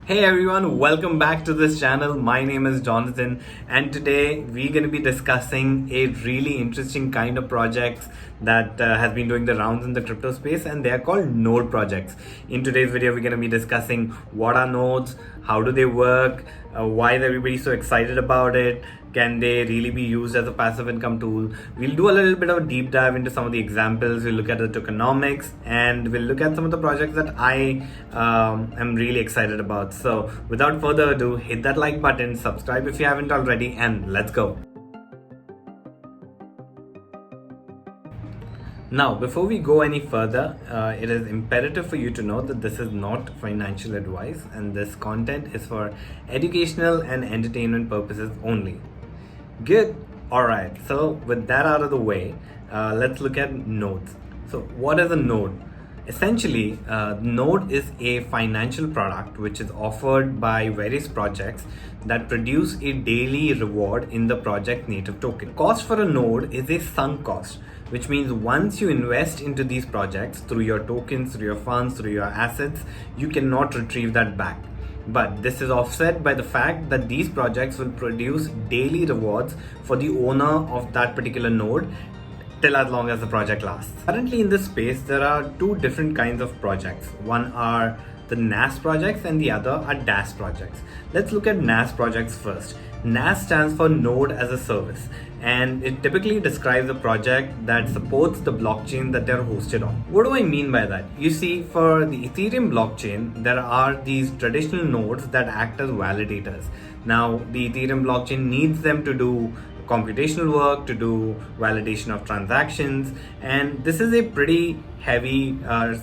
Hey everyone, welcome back to this channel. My name is Jonathan, and today we're going to be discussing a really interesting kind of projects that has been doing the rounds in the crypto space, and they are called node projects. In today's video, we're going to be discussing what are nodes, how do they work, why is everybody so excited about it, can they really be used as a passive income tool. We'll do a little bit of a deep dive into some of the examples. We'll look at the tokenomics, and we'll look at some of the projects that I am really excited about. So without further ado, hit that like button, subscribe if you haven't already, and let's go. Now, before we go any further, it is imperative for you to know that this is not financial advice, and this content is for educational and entertainment purposes only. Good. All right. So with that out of the way, let's look at nodes. So what is a node? Essentially, node is a financial product which is offered by various projects that produce a daily reward in the project native token. Cost for a node is a sunk cost, which means once you invest into these projects through your tokens, through your funds, through your assets, you cannot retrieve that back. But this is offset by the fact that these projects will produce daily rewards for the owner of that particular node till as long as the project lasts. Currently in this space, there are two different kinds of projects. One are the NAAS projects and the other are DAAS projects. Let's look at NAAS projects first. NAAS stands for Node-As-A-Service, and it typically describes a project that supports the blockchain that they're hosted on. What do I mean by that? You see, for the Ethereum blockchain, there are these traditional nodes that act as validators. Now, the Ethereum blockchain needs them to do computational work, to do validation of transactions, and this is a pretty heavy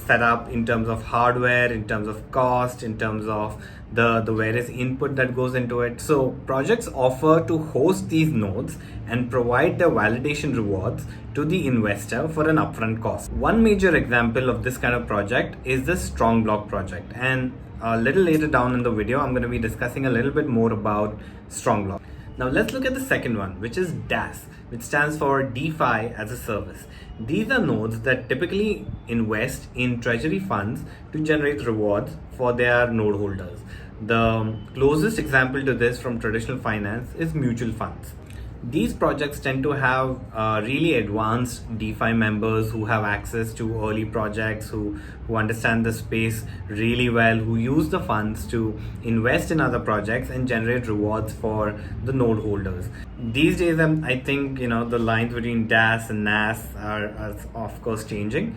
setup in terms of hardware, in terms of cost, in terms of the various input that goes into it. So projects offer to host these nodes and provide their validation rewards to the investor for an upfront cost. One major example of this kind of project is the Strong Block project, and a little later down in the video I'm going to be discussing a little bit more about Strong Block. Now let's look at the second one, which is DAAS, which stands for Defi-As-A-Service. These are nodes that typically invest in treasury funds to generate rewards for their node holders. The closest example to this from traditional finance is mutual funds. These projects tend to have really advanced DeFi members who have access to early projects, who understand the space really well, who use the funds to invest in other projects and generate rewards for the node holders. These days, I think the lines between DAAS and NAAS are of course changing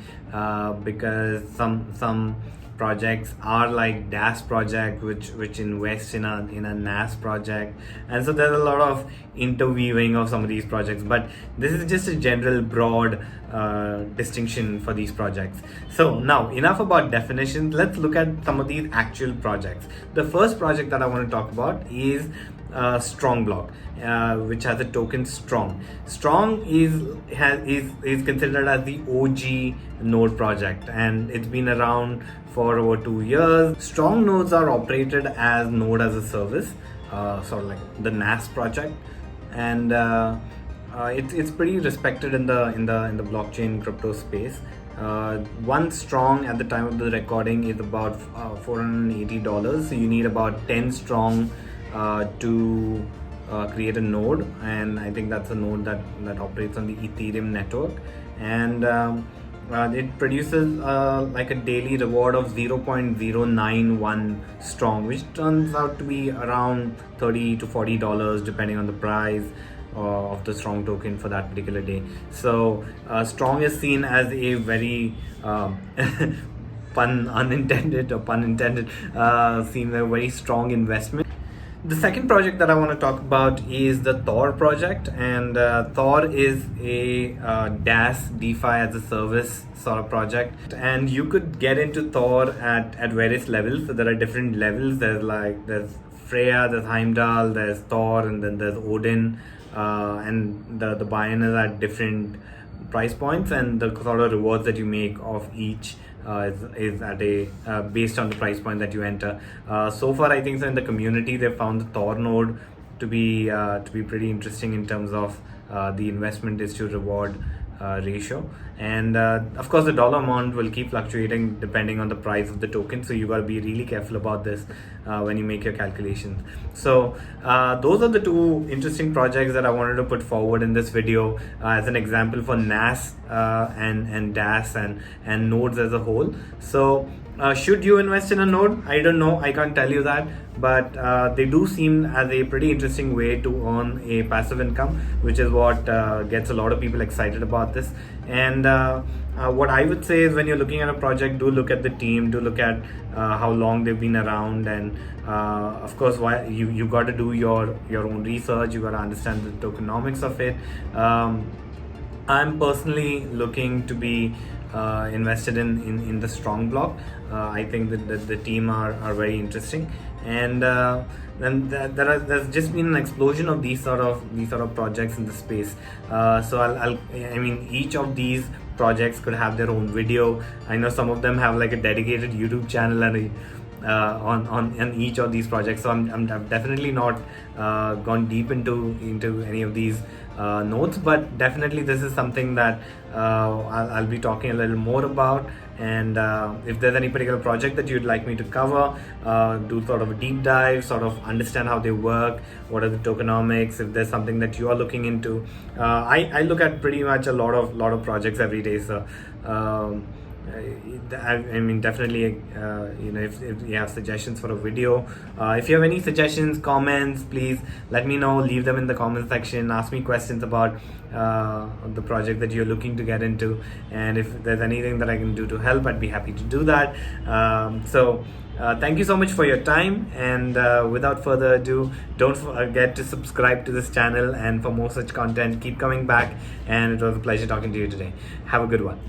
because some projects are like DAAS project which invest in a NAAS project, and so there's a lot of interweaving of some of these projects, but this is just a general broad distinction for these projects. So now enough about definitions, let's look at some of these actual projects. The first project that I want to talk about is Strong Block, which has a token Strong. Strong is considered as the OG node project, and it's been around for over 2 years. Strong nodes are operated as Node-As-A-Service, sort of like the NAAS project, and it's pretty respected in the blockchain crypto space. One Strong at the time of the recording is about $480. So you need about 10 Strong to create a node, and I think that's a node that operates on the Ethereum network, and it produces like a daily reward of 0.091 Strong, which turns out to be around $30 to $40 depending on the price of the Strong token for that particular day. So Strong is seen as a very pun intended, seen a very strong investment. The second project that I want to talk about is the Thor project, and Thor is a DAAS, Defi-As-A-Service sort of project, and you could get into Thor at various levels. So there are different levels. There's Freya, there's Hiemdall, there's Thor, and then there's Odin, and the buy-in is at different price points, and the sort of rewards that you make of each is at a based on the price point that you enter. So far, I think so in the community they found the Thor node to be pretty interesting in terms of the investment is to reward ratio. And of course, the dollar amount will keep fluctuating depending on the price of the token. So you got to be really careful about this when you make your calculations. So those are the two interesting projects that I wanted to put forward in this video as an example for NAAS and DAAS and nodes as a whole. So should you invest in a node? I don't know. I can't tell you that. But they do seem as a pretty interesting way to earn a passive income, which is what gets a lot of people excited about this. And what I would say is, when you're looking at a project, do look at the team, do look at how long they've been around, and of course, why you got to do your own research. You got to understand the tokenomics of it. I'm personally looking to be invested in the strong block. I think that the team are very interesting, and then there's just been an explosion of these sort of projects in the space. So I mean, each of these projects could have their own video. I know some of them have like a dedicated YouTube channel and on each of these projects. So I've definitely not gone deep into any of these notes, but definitely this is something that I'll be talking a little more about. And if there's any particular project that you'd like me to cover, do sort of a deep dive, sort of understand how they work, what are the tokenomics, if there's something that you are looking into. I look at pretty much a lot of projects every day. So I mean, definitely, if you have suggestions for a video, if you have any suggestions, comments, please let me know. Leave them in the comment section. Ask me questions about the project that you're looking to get into, and if there's anything that I can do to help, I'd be happy to do that. Thank you so much for your time, and without further ado, don't forget to subscribe to this channel, and for more such content, keep coming back. And it was a pleasure talking to you today. Have a good one.